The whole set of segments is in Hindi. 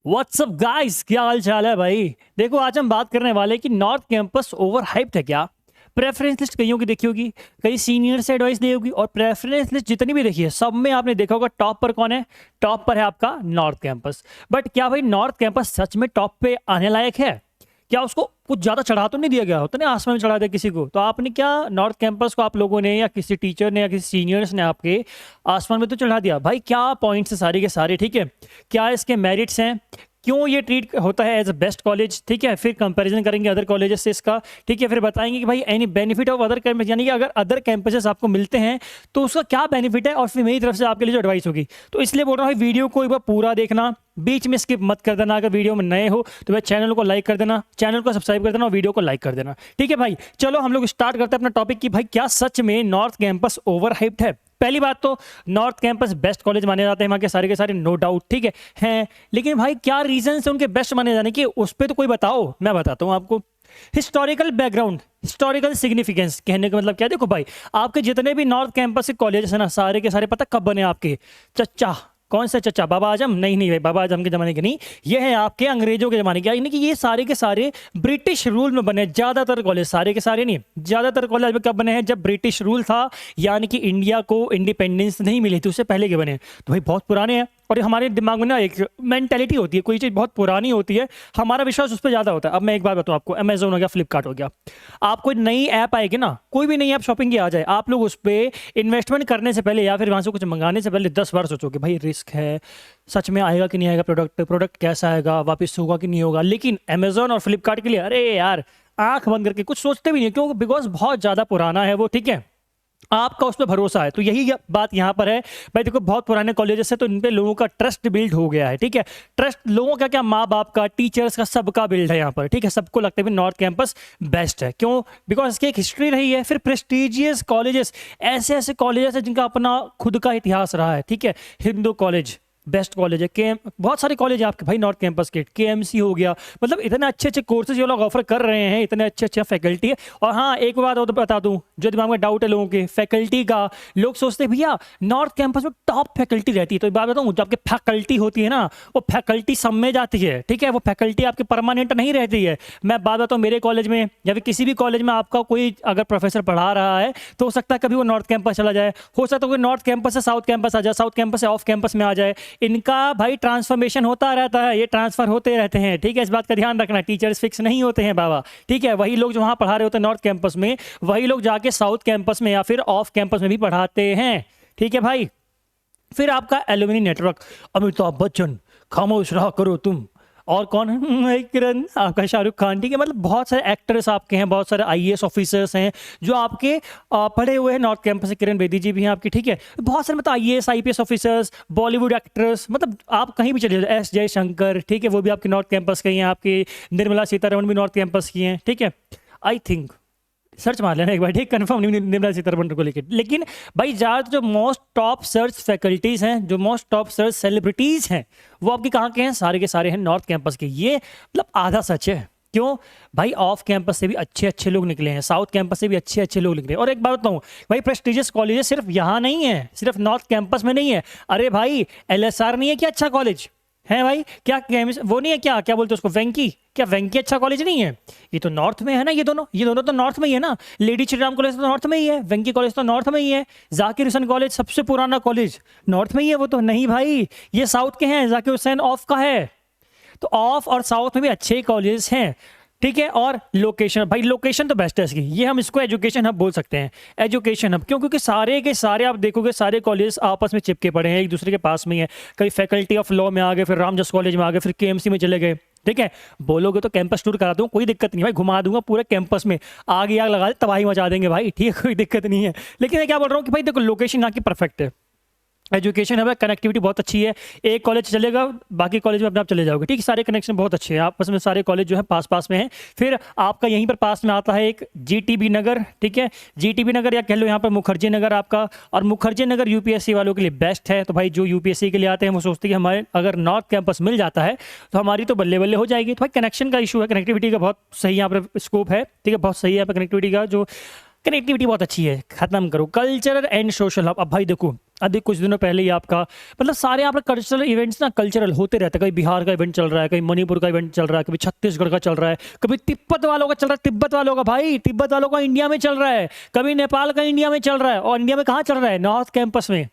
व्हाट्सअप गाइस, क्या हाल चाल है भाई। देखो, आज हम बात करने वाले हैं कि नॉर्थ कैंपस ओवर हाइप्ड है क्या। प्रेफरेंस लिस्ट कईयों की देखी होगी, कई सीनियर से एडवाइस ली होगी, और प्रेफरेंस लिस्ट जितनी भी देखी है सब में आपने देखा होगा टॉप पर कौन है। टॉप पर है आपका नॉर्थ कैंपस। बट क्या भाई नॉर्थ कैंपस सच में टॉप पे आने लायक है? क्या उसको कुछ ज़्यादा चढ़ा तो नहीं दिया गया होता ना, आसमान में चढ़ा दिया किसी को? तो आपने क्या नॉर्थ कैंपस को आप लोगों ने या किसी टीचर ने या किसी सीनियर्स ने आपके आसमान में तो चढ़ा दिया भाई? क्या पॉइंट्स है सारे के सारे, ठीक है। क्या इसके मेरिट्स हैं, क्यों ये ट्रीट होता है एज अ बेस्ट कॉलेज, ठीक है। फिर कंपैरिजन करेंगे अदर कॉलेजेस से इसका, ठीक है। फिर बताएंगे कि भाई any benefit of other campus, यानी कि अगर अदर कैंपसेस आपको मिलते हैं तो उसका क्या बेनिफिट है, और फिर मेरी तरफ से आपके लिए जो एडवाइस होगी। तो इसलिए बोल रहा हूँ वीडियो को एक बार पूरा देखना, बीच में स्किप मत कर देना। अगर वीडियो में नए हो तो भाई चैनल को लाइक कर देना, चैनल को सब्सक्राइब कर देना और वीडियो को लाइक कर देना, ठीक है भाई। चलो हम लोग स्टार्ट करते हैं अपना टॉपिक कि भाई क्या सच में नॉर्थ कैंपस ओवर हाइप्ड है। पहली बात तो नॉर्थ कैंपस बेस्ट कॉलेज माने जाते हैं वहाँ के सारे के सारे, नो डाउट, ठीक है हैं। लेकिन भाई क्या रीजन है उनके बेस्ट माने जाने के, उस पर तो कोई बताओ, मैं बताता हूँ आपको। हिस्टोरिकल बैकग्राउंड, हिस्टोरिकल सिग्निफिकेंस, कहने का मतलब क्या है, देखो भाई आपके जितने भी नॉर्थ कैंपस के कॉलेज है ना, सारे के सारे पता कब बने आपके? चच्चा, कौन से चच्चा? बाबा आजम? नहीं नहीं भाई, बाबा आजम के ज़माने के नहीं, ये है आपके अंग्रेजों के ज़माने के। यानी कि ये सारे के सारे ब्रिटिश रूल में बने ज़्यादातर कॉलेज, सारे के सारे नहीं, ज़्यादातर कॉलेज में कब बने हैं? जब ब्रिटिश रूल था, यानी कि इंडिया को इंडिपेंडेंस नहीं मिली थी उससे पहले के बने। तो भाई बहुत पुराने हैं। और हमारे दिमाग में ना एक मेंटेलिटी होती है, कोई चीज़ बहुत पुरानी होती है, हमारा विश्वास उस पर ज़्यादा होता है। अब मैं एक बात बताऊँ आपको, अमेजोन हो गया, फ्लिपकार्ट हो गया, आप कोई नई ऐप आएगी ना, कोई भी नई ऐप शॉपिंग की आ जाए, आप लोग उस पर इन्वेस्टमेंट करने से पहले या फिर वहाँ से कुछ मंगाने से पहले 10 बार सोचोगे भाई रिस्क है, सच में आएगा कि नहीं आएगा, प्रोडक्ट कैसा आएगा, वापस होगा कि नहीं होगा। लेकिन अमेजोन और फ्लिपकार्ट के लिए अरे यार आंख बंद करके कुछ सोचते भी नहीं, क्यों? बिकॉज बहुत ज़्यादा पुराना है वो, ठीक है। आपका उस पर भरोसा है। तो यही बात यहाँ पर है भाई। देखो बहुत पुराने कॉलेजेस है तो इन पे लोगों का ट्रस्ट बिल्ड हो गया है, ठीक है। ट्रस्ट लोगों का क्या, माँ बाप का, टीचर्स का, सबका बिल्ड है यहाँ पर, ठीक है। सबको लगता है कि नॉर्थ कैंपस बेस्ट है। क्यों? बिकॉज इसकी एक हिस्ट्री रही है। फिर प्रेस्टिजियस कॉलेजेस, ऐसे ऐसे कॉलेजेस है जिनका अपना खुद का इतिहास रहा है, ठीक है। हिंदू कॉलेज बेस्ट कॉलेज है, के बहुत सारे कॉलेज है आपके भाई नॉर्थ कैंपस के, केएमसी हो गया, मतलब इतने अच्छे अच्छे कोर्सेज ये लोग ऑफर कर रहे हैं, इतने अच्छे अच्छे फैकल्टी है। और हाँ एक बात और तो बता दूं, जो दिमाग में डाउट है लोगों के फैकल्टी का, लोग सोचते हैं भैया नॉर्थ कैंपस में टॉप फैकल्टी रहती है। तो एक बात बताऊं, जो आपकी फैकल्टी होती है ना, वो फैकल्टी सब में जाती है, ठीक है। वो फैकल्टी आपकी परमानेंट नहीं रहती है। मैं बात बताऊं, मेरे कॉलेज में या फिर किसी भी कॉलेज में आपका कोई अगर प्रोफेसर पढ़ा रहा है तो हो सकता है कभी वो नॉर्थ कैंपस चला जाए, हो सकता है कोई नॉर्थ कैंपस से साउथ कैंपस आ जाए, साउथ कैंपस से ऑफ कैंपस में आ जाए। इनका भाई ट्रांसफॉर्मेशन होता रहता है, ये ट्रांसफर होते रहते हैं, ठीक है। इस बात का ध्यान रखना, टीचर्स फिक्स नहीं होते हैं बाबा, ठीक है। वही लोग जो वहां पढ़ा रहे होते हैं नॉर्थ कैंपस में, वही लोग जाके साउथ कैंपस में या फिर ऑफ कैंपस में भी पढ़ाते हैं, ठीक है भाई। फिर आपका एलुमनी नेटवर्क, अमिताभ बच्चन, खामोश रहा करो तुम, और कौन है? किरण, आपका शाहरुख खान, ठीक है। मतलब बहुत सारे एक्टर्स आपके हैं, बहुत सारे आईएएस ऑफिसर्स हैं जो आपके पढ़े हुए हैं नॉर्थ कैंपस से। किरण बेदी जी भी हैं आपकी, ठीक है। बहुत सारे मतलब IAS IPS officers, Bollywood actors, मतलब आप कहीं भी चले जाओ, एस जयशंकर, ठीक है, वो भी आपके नॉर्थ कैंपस के ही हैं। आपकी निर्मला सीतारमण भी नॉर्थ कैंपस की हैं, ठीक है। आई थिंक सर्च मार लेना एक बार, ठीक, कंफर्म नहीं निर्मला सीतारमण को लेकर। लेकिन भाई ज़्यादा जो मोस्ट टॉप सर्च फैकल्टीज़ हैं, जो मोस्ट टॉप सर्च सेलिब्रिटीज़ हैं, वो आपके कहाँ के हैं? सारे के सारे हैं नॉर्थ कैंपस के। ये मतलब आधा सच है। क्यों भाई? ऑफ कैंपस से भी अच्छे अच्छे लोग निकले हैं, साउथ कैंपस से भी अच्छे अच्छे लोग निकले हैं। और एक बात बताऊँ भाई, प्रेस्टिजियस कॉलेजेस सिर्फ यहाँ नहीं है, सिर्फ नॉर्थ कैंपस में नहीं है। अरे भाई एलएसआर नहीं है क्या अच्छा कॉलेज है भाई? क्या वो नहीं है क्या, क्या बोलते हैं उसको, वेंकी? क्या वेंकी अच्छा कॉलेज नहीं है? ये तो नॉर्थ में है ना, ये दोनों तो नॉर्थ में ही है ना। लेडी श्री राम कॉलेज तो नॉर्थ में ही है, वेंकी कॉलेज तो नॉर्थ में ही है, जाकिर हुसैन कॉलेज सबसे पुराना कॉलेज नॉर्थ में ही है। वो तो नहीं भाई, ये साउथ के हैं, जाकिर हुसैन ऑफ का है। तो ऑफ और साउथ में भी अच्छे कॉलेज हैं, ठीक है। और लोकेशन, भाई लोकेशन तो बेस्ट है इसकी, ये हम इसको एजुकेशन हब बोल सकते हैं। एजुकेशन हब क्यों? क्योंकि सारे के सारे आप देखोगे सारे कॉलेज आपस में चिपके पड़े हैं, एक दूसरे के पास में ही है। कई फैकल्टी ऑफ लॉ में आ गए, फिर रामजस कॉलेज में आ गए, फिर केएमसी में चले गए, ठीक है। बोलोगे तो कैंपस टूर करा दूँ, कोई दिक्कत नहीं भाई, घुमा दूंगा पूरे कैंपस में, आग ही आग लगा दे, तबाही मचा देंगे भाई, ठीक है, कोई दिक्कत नहीं है। लेकिन मैं क्या बोल रहा हूँ कि भाई देखो लोकेशन यहाँ की परफेक्ट है, एजुकेशन है, कनेक्टिविटी बहुत अच्छी है। एक कॉलेज चलेगा, बाकी कॉलेज में अपने आप चले जाओगे, ठीक है। सारे कनेक्शन बहुत अच्छे हैं आपस में, सारे कॉलेज जो है पास पास में हैं। फिर आपका यहीं पर पास में आता है एक जीटीबी नगर, ठीक है। जीटीबी नगर या कह लो यहाँ पर मुखर्जी नगर आपका, और मुखर्जी नगर यूपीएससी वालों के लिए बेस्ट है। तो भाई जो यूपीएससी के लिए आते हैं वो सोचते हैं कि हमारे अगर नॉर्थ कैंपस मिल जाता है तो हमारी तो बल्ले बल्ले हो जाएगी। तो भाई कनेक्शन का इशू है, कनेक्टिविटी का बहुत सही यहाँ पर स्कोप है, ठीक है, बहुत सही है यहाँ पर कनेक्टिविटी का, जो कनेक्टिविटी बहुत अच्छी है। खत्म करो कल्चरल एंड सोशल हब। अब भाई देखो अभी कुछ दिनों पहले ही आपका मतलब सारे यहाँ पर कल्चरल इवेंट्स ना कल्चरल होते रहते हैं। कहीं बिहार का इवेंट चल रहा है, कहीं मणिपुर का इवेंट चल रहा है, कभी छत्तीसगढ़ का चल रहा है, कभी तिब्बत वालों का चल रहा है, तिब्बत वालों का भाई तिब्बत वालों का इंडिया में चल रहा है, कभी नेपाल का इंडिया में चल रहा है। और इंडिया में कहाँ चल रहा है? नॉर्थ कैंपस में।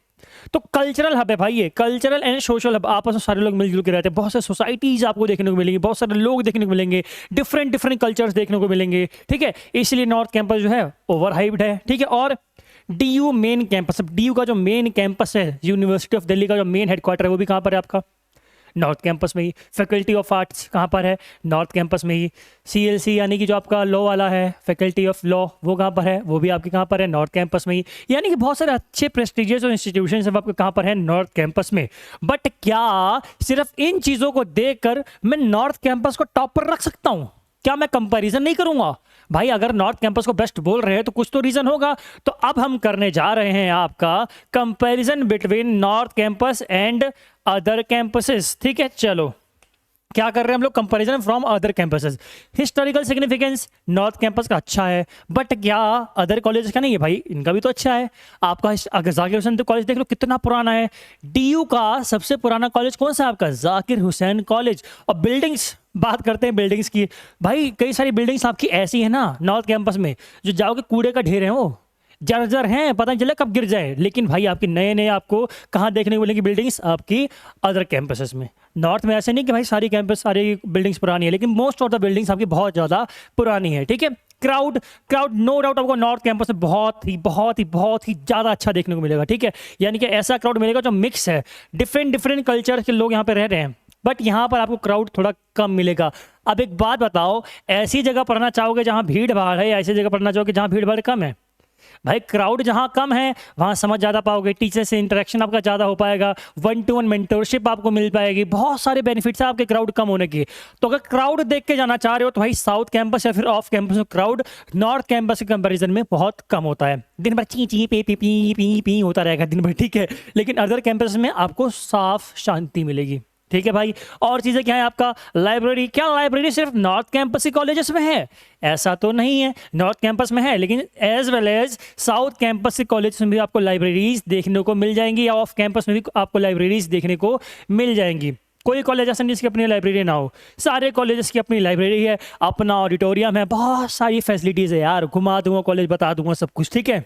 तो कल्चरल हब है भाई, ये कल्चरल एंड सोशल हब, आपस में सारे लोग मिलजुल के रहते हैं। बहुत सारे सोसाइटीज आपको देखने को मिलेंगी, बहुत सारे लोग देखने को मिलेंगे, डिफरेंट डिफरेंट कल्चर्स देखने को मिलेंगे, ठीक है। इसलिए नॉर्थ कैंपस जो है ओवर हाइप्ड है, ठीक है। और डीयू मेन कैंपस, डीयू का जो मेन कैंपस है, यूनिवर्सिटी ऑफ दिल्ली का जो मेन हेडक्वार्टर है, वो भी कहाँ पर है आपका? नॉर्थ कैंपस में ही। फैकल्टी ऑफ आर्ट्स कहाँ पर है? नॉर्थ कैंपस में ही। सीएलसी यानी कि जो आपका लॉ वाला है, फैकल्टी ऑफ लॉ, वो कहाँ पर है? वो भी आपके कहाँ पर है? नॉर्थ कैंपस में ही। यानी कि बहुत सारे अच्छे प्रेस्टिजियस और इंस्टीट्यूशन सब आपके कहाँ पर है? नॉर्थ कैंपस में। बट क्या सिर्फ इन चीज़ों को देखकर मैं नॉर्थ कैंपस को टॉप पर रख सकता हूँ? क्या मैं कंपैरिजन नहीं करूंगा? भाई अगर नॉर्थ कैंपस को बेस्ट बोल रहे हैं तो कुछ तो रीजन होगा। तो अब हम करने जा रहे हैं आपका comparison between north campus and other campuses, ठीक है। चलो क्या कर रहे हैं हम लोग? Comparison from other campuses. Historical significance north campus का अच्छा है, बट क्या अदर कॉलेज का नहीं है? भाई इनका भी तो अच्छा है। आपका अगर जाकिर हुसैन कॉलेज देख लो कितना पुराना है। डीयू का सबसे पुराना कॉलेज कौन सा है आपका? जाकिर हुसैन कॉलेज। और बिल्डिंग्स, बात करते हैं बिल्डिंग्स की। भाई कई सारी बिल्डिंग्स आपकी ऐसी है ना नॉर्थ कैंपस में, जो जाओगे कूड़े का ढेर है, वो जर्जर हैं, पता नहीं चले कब गिर जाए। लेकिन भाई आपके नए नए आपको कहाँ देखने को मिलेंगी बिल्डिंग्स? आपकी अदर कैंपसेस में। नॉर्थ में ऐसे नहीं कि भाई सारी कैंपस सारी बिल्डिंग्स पुरानी है, लेकिन मोस्ट ऑफ द बिल्डिंग्स आपकी बहुत ज़्यादा पुरानी है, ठीक है। क्राउड नो डाउट आपको नॉर्थ कैंपस में बहुत ही ज़्यादा अच्छा देखने को मिलेगा, ठीक है। यानी कि ऐसा क्राउड मिलेगा जो मिक्स है, डिफरेंट डिफरेंट कल्चर के लोग यहाँ पे रह रहे हैं। बट यहाँ पर आपको क्राउड थोड़ा कम मिलेगा। अब एक बात बताओ, ऐसी जगह पढ़ना चाहोगे जहाँ भीड़ भाड़ है, या ऐसी जगह पढ़ना चाहोगे जहाँ भीड़ भाड़ कम है? भाई क्राउड जहाँ कम है वहाँ समझ ज़्यादा पाओगे, टीचर से इंटरेक्शन आपका ज़्यादा हो पाएगा, 1-to-1 मेंटरशिप आपको मिल पाएगी, बहुत सारे बेनिफिट्स है आपके क्राउड कम होने के। तो अगर क्राउड देख के जाना चाह रहे हो तो भाई साउथ कैंपस या फिर ऑफ कैंपस में क्राउड नॉर्थ कैंपस के कंपैरिजन में बहुत कम होता है। दिन भर ची ची P P P P P होता रहेगा दिन भर, ठीक है। लेकिन अदर कैंपस में आपको साफ शांति मिलेगी, ठीक है भाई। और चीज़ें क्या है आपका? लाइब्रेरी। क्या लाइब्रेरी सिर्फ नॉर्थ कैंपस के कॉलेजेस में है? ऐसा तो नहीं है, नॉर्थ कैंपस में है, लेकिन as well as south campus के कॉलेज में भी आपको लाइब्रेरीज देखने को मिल जाएंगी, या ऑफ कैंपस में भी आपको लाइब्रेरीज देखने को मिल जाएंगी। कोई कॉलेज ऐसा नहीं जिसकी अपनी लाइब्रेरी ना हो, सारे कॉलेजेस की अपनी लाइब्रेरी है, अपना ऑडिटोरियम है, बहुत सारी फैसिलिटीज़ है यार। घुमा दूंगा कॉलेज, बता दूंगा सब कुछ, ठीक है।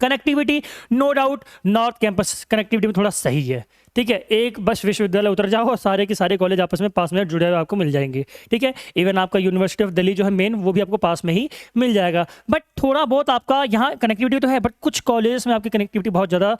Connectivity no doubt north campus connectivity में थोड़ा सही है, ठीक है। एक बस विश्वविद्यालय उतर जाओ और सारे के सारे कॉलेज आपस में पास में जुड़े हुए आपको मिल जाएंगे, ठीक है। इवन आपका यूनिवर्सिटी ऑफ दिल्ली जो है मेन, वो भी आपको पास में ही मिल जाएगा। बट थोड़ा बहुत आपका यहाँ कनेक्टिविटी तो है, बट कुछ कॉलेजेस में आपकी कनेक्टिविटी बहुत ज़्यादा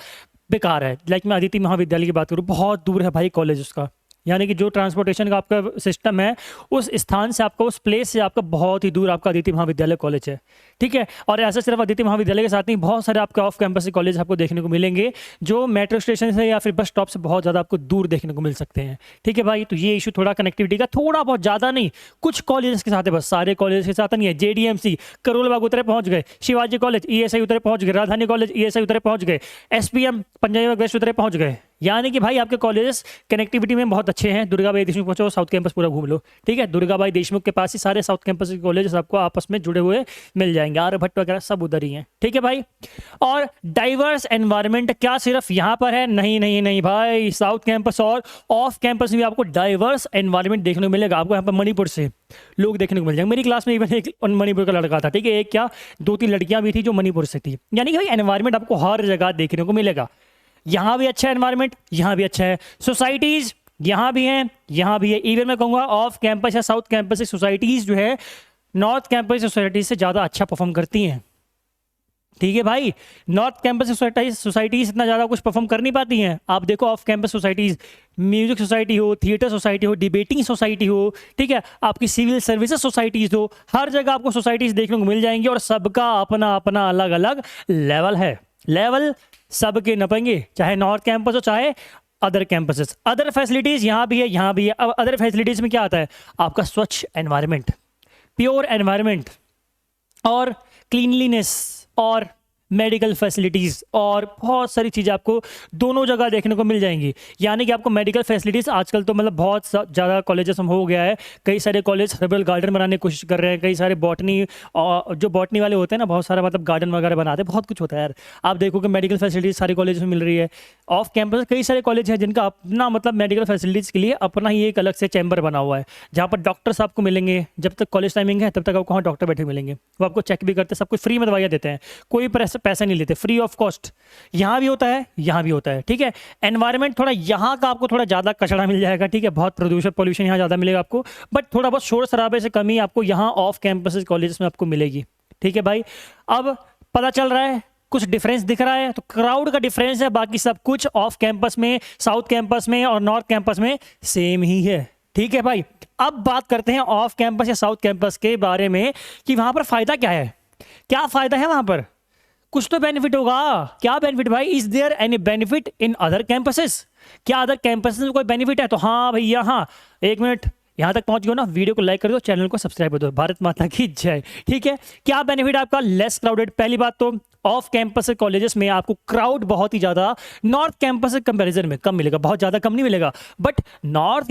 बेकार है। लाइक मैं आदित्य महाविद्यालय की बात करूँ, बहुत दूर है भाई कॉलेज उसका। यानी कि जो ट्रांसपोर्टेशन का आपका सिस्टम है, उस स्थान से आपका, उस प्लेस से आपका बहुत ही दूर आपका आदित्य महाविद्यालय कॉलेज है, ठीक है। और ऐसा सिर्फ आदित्य महाविद्यालय के साथ नहीं, बहुत सारे आपके ऑफ कैंपस कॉलेज आपको देखने को मिलेंगे जो मेट्रो स्टेशन से या फिर बस स्टॉप से बहुत ज़्यादा आपको दूर देखने को मिल सकते हैं, ठीक है भाई। तो ये इशू थोड़ा कनेक्टिविटी का, थोड़ा बहुत, ज़्यादा नहीं, कुछ कॉलेज के साथ है, बस सारे कॉलेज के साथ नहीं है। JDMC करोल बाग उतरे पहुँच गए, शिवाजी कॉलेज ESI उतरे पहुँच गए, राजधानी कॉलेज ESI उतरे पहुँच गए, SPM पंजाबी बाग वेस्ट उतरे पहुँच गए। यानी कि भाई आपके कॉलेजेस कनेक्टिविटी में बहुत अच्छे हैं। दुर्गाबाई देशमुख पहुंचो, साउथ कैंपस पूरा घूम लो, ठीक है। दुर्गाबाई देशमुख के पास ही सारे साउथ कैंपस के कॉलेजेस आपको आपस में जुड़े हुए मिल जाएंगे, आर्यभट्ट वगैरह सब उधर ही हैं, ठीक है भाई। और डाइवर्स एनवायरनमेंट क्या सिर्फ यहाँ पर है? नहीं नहीं नहीं भाई, साउथ कैंपस और ऑफ कैंपस में भी आपको डाइवर्स एनवायरनमेंट देखने को मिलेगा। आपको यहाँ पर मणिपुर से लोग देखने को मिल जाएंगे। मेरी क्लास में इवन एक मणिपुर का लड़का था, ठीक है। एक क्या 2-3 लड़कियां भी थी जो मणिपुर से थी। यानी कि भाई एनवायरनमेंट आपको हर जगह देखने को मिलेगा। यहाँ भी अच्छा है एनवायरनमेंट, यहाँ भी अच्छा है। सोसाइटीज़ यहाँ भी हैं, यहाँ भी है। इवन मैं कहूँगा ऑफ कैंपस या साउथ कैंपस की सोसाइटीज़ जो है नॉर्थ कैंपस सोसाइटीज़ से ज़्यादा अच्छा परफॉर्म करती हैं, ठीक है भाई। नॉर्थ कैंपस सोसाइटीज़ इतना ज़्यादा कुछ परफॉर्म कर नहीं पाती हैं। आप देखो off campus societies, music society हो, थिएटर सोसाइटी हो, डिबेटिंग सोसाइटी हो, ठीक है, आपकी सिविल सर्विसेज सोसाइटीज़ हो, हर जगह आपको सोसाइटीज़ देखने को मिल जाएंगी। और सबका अपना अपना अलग अलग लेवल है। लेवल सबके नपेंगे, चाहे नॉर्थ कैंपस हो चाहे अदर कैंपसेस। अदर फैसिलिटीज़ यहाँ भी है, यहाँ भी है। अब अदर फैसिलिटीज़ में क्या आता है? आपका स्वच्छ एनवायरनमेंट, प्योर एनवायरनमेंट, और क्लीनलीनेस, और मेडिकल फैसिलिटीज़ और बहुत सारी चीज़ें आपको दोनों जगह देखने को मिल जाएंगी। यानी कि आपको मेडिकल फैसिलिटीज़ आजकल तो मतलब बहुत ज़्यादा कॉलेजेस में हो गया है। कई सारे कॉलेज हर्बल गार्डन बनाने की कोशिश कर रहे हैं, कई सारे बॉटनी और जो बॉटनी वाले होते हैं ना, बहुत सारा मतलब गार्डन वगैरह बनाते हैं, बहुत कुछ होता है यार। आप देखो कि मेडिकल फैसिलिटीज़ सारे कॉलेज में मिल रही है। ऑफ कैंपस कई सारे कॉलेज हैं जिनका अपना मतलब मेडिकल फैसिलिटीज़ के लिए अपना ही एक अलग से चैम्बर बना हुआ है, जहाँ पर डॉक्टर्स आपको मिलेंगे। जब तक कॉलेज टाइमिंग है तब तक आपको वहाँ डॉक्टर बैठे मिलेंगे, वो आपको चेक भी करते हैं, सब कुछ फ्री में दवाइयाँ देते हैं, कोई पैसा नहीं लेते, फ्री ऑफ कॉस्ट। यहाँ भी होता है, यहाँ भी होता है, ठीक है। एनवायरनमेंट थोड़ा यहाँ का आपको थोड़ा ज़्यादा कचरा मिल जाएगा, ठीक है, बहुत प्रदूषण पोल्यूशन यहाँ ज़्यादा मिलेगा आपको, बट थोड़ा बहुत शोर शराबे से कमी आपको यहाँ ऑफ कैंपस कॉलेजेस में आपको मिलेगी, ठीक है भाई। अब पता चल रहा है कुछ डिफरेंस दिख रहा है, तो क्राउड का डिफरेंस है, बाकी सब कुछ ऑफ कैंपस में, साउथ कैंपस में और नॉर्थ कैंपस में सेम ही है, ठीक है भाई। अब बात करते हैं ऑफ कैंपस या साउथ कैंपस के बारे में कि वहां पर फायदा क्या है, क्या फायदा है वहां पर। कुछ तो बेनिफिट होगा। क्या बेनिफिट भाई? Is there any benefit in other campuses? क्या अदर कैंपसेस में कोई बेनिफिट है? तो हाँ भैया हाँ। एक मिनट, यहाँ तक पहुंच गए ना, वीडियो को लाइक कर दो, चैनल को सब्सक्राइब कर दो। भारत माता की जय, ठीक है। क्या बेनिफिट आपका? Less crowded. पहली बात तो ऑफ कैंपस कॉलेजेस में आपको क्राउड बहुत ही ज़्यादा नॉर्थ कैंपस के कंपैरिजन में कम मिलेगा, बहुत ज़्यादा कम नहीं मिलेगा, बट नॉर्थ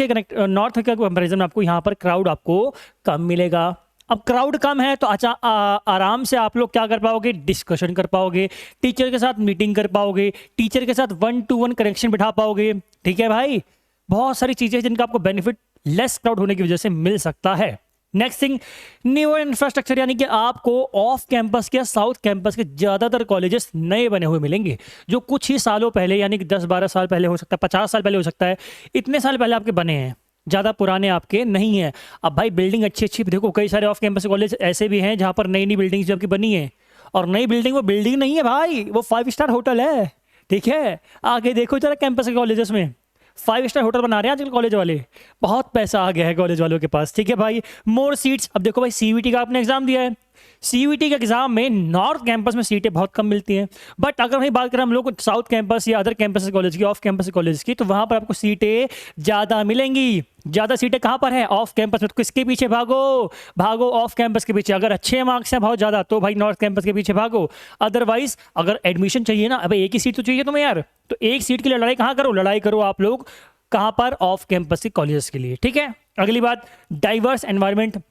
के कंपैरिजन में आपको यहाँ पर क्राउड आपको कम मिलेगा। अब क्राउड कम है तो आराम से आप लोग क्या कर पाओगे? डिस्कशन कर पाओगे, टीचर के साथ मीटिंग कर पाओगे, टीचर के साथ 1-to-1 कनेक्शन बिठा पाओगे, ठीक है भाई। बहुत सारी चीज़ें जिनका आपको बेनिफिट लेस क्राउड होने की वजह से मिल सकता है। नेक्स्ट थिंग, न्यू इंफ्रास्ट्रक्चर, यानी कि आपको ऑफ कैंपस के साउथ कैंपस के ज़्यादातर कॉलेजेस नए बने हुए मिलेंगे, जो कुछ ही सालों पहले, यानी कि 10-12 साल पहले हो सकता है, 50 साल पहले हो सकता है, इतने साल पहले आपके बने हैं, ज़्यादा पुराने आपके नहीं हैं। अब भाई बिल्डिंग अच्छी अच्छी देखो, कई सारे ऑफ कैंपस कॉलेज ऐसे भी हैं जहाँ पर नई नई बिल्डिंग्स जो आपकी बनी है, और नई बिल्डिंग वो बिल्डिंग नहीं है भाई, वो 5 स्टार होटल है, ठीक है। आगे देखो जरा कैंपस के कॉलेजेस में 5 स्टार होटल बना रहे हैं आजकल कॉलेज वाले, बहुत पैसा आ गया है कॉलेज वालों के पास, ठीक है भाई। मोर सीट्स, अब देखो भाई सीयूईटी का आपने एग्जाम दिया है, सीयूईटी के एग्जाम में नॉर्थ कैंपस में सीटें बहुत कम मिलती हैं, बट अगर वही बात करें हम लोग साउथ कैंपस या अदर कैंपस कॉलेज की, ऑफ कैंपस कॉलेज की, तो वहां पर आपको सीटें ज़्यादा मिलेंगी। ज़्यादा सीटें कहाँ पर है? ऑफ कैंपस में। तो किसके पीछे भागो? भागो ऑफ कैंपस के पीछे। अगर अच्छे मार्क्स हैं बहुत ज़्यादा तो भाई नॉर्थ कैंपस के पीछे भागो। अदरवाइज अगर एडमिशन चाहिए ना, अबे एक ही सीट तो चाहिए तुम्हें यार, तो एक सीट की लड़ाई कहाँ करो? लड़ाई करो आप लोग कहाँ पर? ऑफ कैंपस के कॉलेजेस के लिए, ठीक है। अगली बात, डाइवर्स एनवायरनमेंट,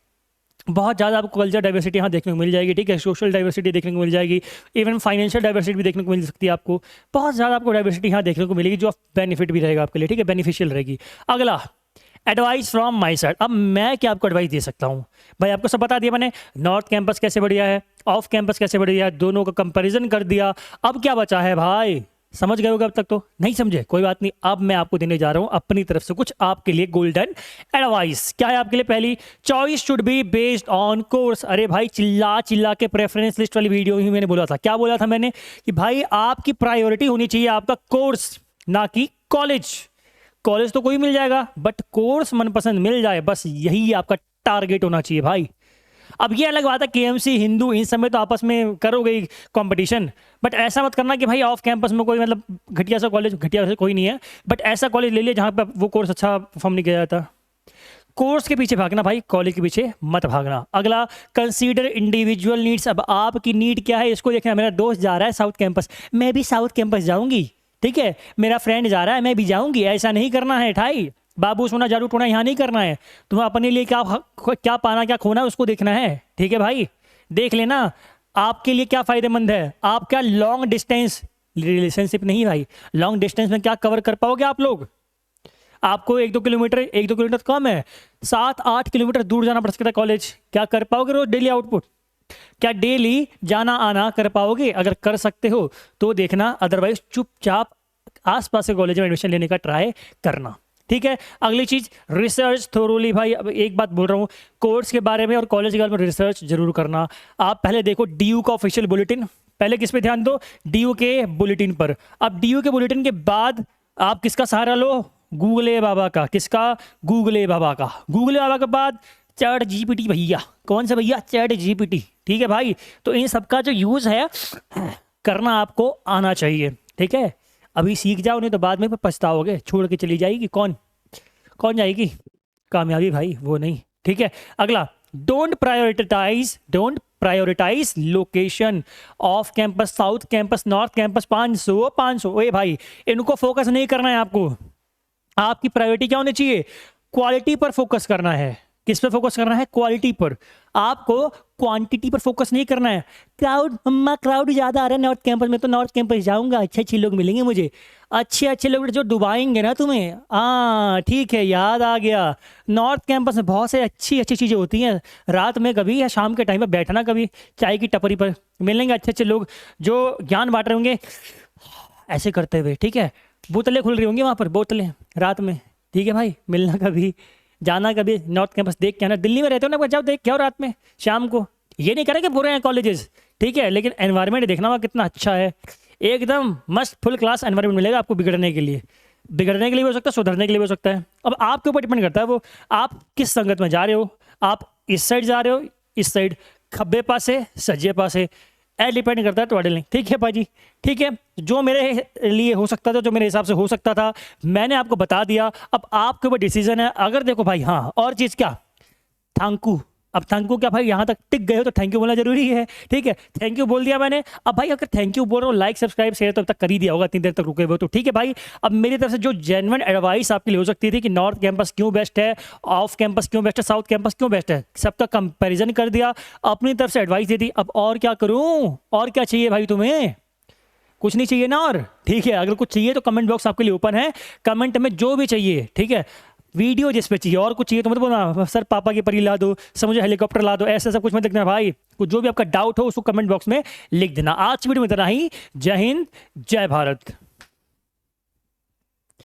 बहुत ज़्यादा आपको कल्चर डाइवर्सिटी यहाँ देखने को मिल जाएगी, ठीक है। सोशल डाइवर्सिटी देखने को मिल जाएगी, इवन फाइनेंशियल डाइवर्सिटी भी देखने को मिल सकती है आपको। बहुत ज़्यादा आपको डाइवर्सिटी यहाँ देखने को मिलेगी, जो बेनिफिट भी रहेगा आपके लिए, ठीक है, बेनिफिशियल रहेगी। अगला, एडवाइस फ्रॉम माई साइड। अब मैं क्या आपको एडवाइस दे सकता हूँ भाई? आपको सब बता दिया मैंने, नॉर्थ कैंपस कैसे बढ़िया है, ऑफ कैंपस कैसे बढ़िया है, दोनों का कंपैरिजन कर दिया। अब क्या बचा है भाई? समझ गए होगे अब तक? तो नहीं समझे, कोई बात नहीं। अब मैं आपको देने जा रहा हूं अपनी तरफ से कुछ आपके लिए गोल्डन एडवाइस। क्या है आपके लिए? पहली, choice should be based on course. अरे भाई चिल्ला चिल्ला के प्रेफरेंस लिस्ट वाली वीडियो ही मैंने बोला था। क्या बोला था मैंने? कि भाई आपकी प्रायोरिटी होनी चाहिए आपका कोर्स, ना कि कॉलेज। कॉलेज तो कोई मिल जाएगा, बट कोर्स मनपसंद मिल जाए, बस यही आपका टारगेट होना चाहिए भाई। अब ये अलग बात है, केएमसी, हिंदू, इन सब में तो आपस में करोगे कंपटीशन, बट ऐसा मत करना कि भाई ऑफ कैंपस में कोई मतलब घटिया सा कॉलेज, घटिया से कोई नहीं है, बट ऐसा कॉलेज ले लिया जहाँ पे वो कोर्स अच्छा परफॉर्म नहीं किया जाता। कोर्स के पीछे भागना भाई, कॉलेज के पीछे मत भागना। अगला, कंसीडर इंडिविजुअल नीड्स। अब आपकी नीड क्या है इसको देखना। मेरा दोस्त जा रहा है साउथ कैंपस, मैं भी साउथ कैंपस जाऊंगी, ठीक है। मेरा फ्रेंड जा रहा है, मैं भी जाऊंगी, ऐसा नहीं करना है ठाई। बाबू सोना जादू टोना यहाँ नहीं करना है। तुम्हें अपने लिए क्या पाना क्या खोना उसको देखना है, ठीक है भाई। देख लेना आपके लिए क्या फायदेमंद है। आप क्या लॉन्ग डिस्टेंस रिलेशनशिप नहीं भाई, लॉन्ग डिस्टेंस में क्या कवर कर पाओगे आप लोग? आपको 1-2 किलोमीटर कम है, 7-8 किलोमीटर दूर जाना पड़ सकता है कॉलेज। क्या कर पाओगे रोज डेली आउटपुट? क्या डेली जाना आना कर पाओगे? अगर कर सकते हो तो देखना, अदरवाइज चुपचाप आसपास के कॉलेज में एडमिशन लेने का ट्राई करना, ठीक है। अगली चीज, रिसर्च थोरोली। भाई अब एक बात बोल रहा हूँ, कोर्स के बारे में और कॉलेज के बारे में रिसर्च जरूर करना। आप पहले देखो डीयू का ऑफिशियल बुलेटिन, पहले किस पे ध्यान दो? डीयू के बुलेटिन पर। अब डीयू के बुलेटिन के बाद आप किसका सहारा लो? गूगल बाबा का। किसका? गूगल बाबा का। गूगल बाबा के बाद चैट जीपीटी भैया। कौन सा भैया? चैट जीपीटी, ठीक है भाई। तो इन सबका जो यूज है करना आपको आना चाहिए, ठीक है। अभी सीख जाओ, नहीं तो बाद में पछताओगे, छोड़ के चली जाएगी कौन जाएगी? कामयाबी भाई, वो नहीं, ठीक है। अगला, don't prioritize location, off campus, south campus, north campus, 500 500। ए भाई, इनको फोकस नहीं करना है आपको। आपकी प्रायोरिटी क्या होनी चाहिए? क्वालिटी पर फोकस करना है। किस पे फोकस करना है? क्वालिटी पर। आपको क्वांटिटी पर फोकस नहीं करना है। क्राउड, अम्मा क्राउड ज़्यादा आ रहा है नॉर्थ कैंपस में, तो नॉर्थ कैंपस जाऊंगा, अच्छे अच्छे लोग मिलेंगे मुझे, अच्छे अच्छे लोग जो डुबाएंगे ना तुम्हें। हाँ ठीक है, याद आ गया, नॉर्थ कैंपस में बहुत से अच्छी अच्छी चीज़ें होती हैं। रात में कभी या शाम के टाइम पर बैठना, कभी चाय की टपरी पर मिलेंगे अच्छे अच्छे लोग जो ज्ञान बांट रहे होंगे ऐसे करते हुए, ठीक है। बोतलें खुल रही होंगी वहाँ पर, बोतलें रात में, ठीक है भाई। मिलना कभी, जाना कभी नॉर्थ कैंपस देख के आना। दिल्ली में रहते हो ना, जाओ देख के आओ रात में, शाम को। ये नहीं करें कि बुरे हैं कॉलेजेस, ठीक है, लेकिन एनवायरनमेंट देखना वहाँ कितना अच्छा है। एकदम मस्त फुल क्लास एनवायरनमेंट मिलेगा आपको। बिगड़ने के लिए भी हो सकता है, सुधरने के लिए भी हो सकता है। अब आपके ऊपर डिपेंड करता है वो, आप किस संगत में जा रहे हो। आप इस साइड जा रहे हो, इस साइड, खब्बे पासे, सज्जे पासे, डिपेंड करता है तुम्हारे लिए, ठीक है भाई जी। ठीक है, जो मेरे लिए हो सकता था, जो मेरे हिसाब से हो सकता था, मैंने आपको बता दिया। अब आपके ऊपर डिसीजन है। अगर देखो भाई, हाँ और चीज़ क्या, थैंक यू। अब थैंक यू क्या भाई, यहाँ तक टिक गए हो तो थैंक यू बोलना जरूरी है, ठीक है। थैंक यू बोल दिया मैंने। अब भाई अगर थैंक यू बोल रहा हूँ, लाइक सब्सक्राइब शेयर तो अब तक कर ही दिया होगा, इतनी देर तक रुके हुए, तो ठीक है भाई। अब मेरी तरफ से जो जेन्युइन एडवाइस आपके लिए हो सकती थी कि नॉर्थ कैंपस क्यों बेस्ट है, ऑफ कैंपस क्यों बेस्ट है, साउथ कैंपस क्यों बेस्ट है, सबका कंपेरिजन कर दिया, अपनी तरफ से एडवाइस दे दी। अब और क्या करूँ, और क्या चाहिए भाई तुम्हें? कुछ नहीं चाहिए ना? और ठीक है, अगर कुछ चाहिए तो कमेंट बॉक्स आपके लिए ओपन है। कमेंट में जो भी चाहिए, ठीक है, वीडियो जिस पे चाहिए, और कुछ चाहिए तो मत बोलना सर पापा की परी ला दो, सर मुझे हेलीकॉप्टर ला दो, ऐसा सब कुछ मत लिखना भाई। कुछ जो भी आपका डाउट हो उसको कमेंट बॉक्स में लिख देना। आज की वीडियो में इतना ही। जय हिंद, जय भारत।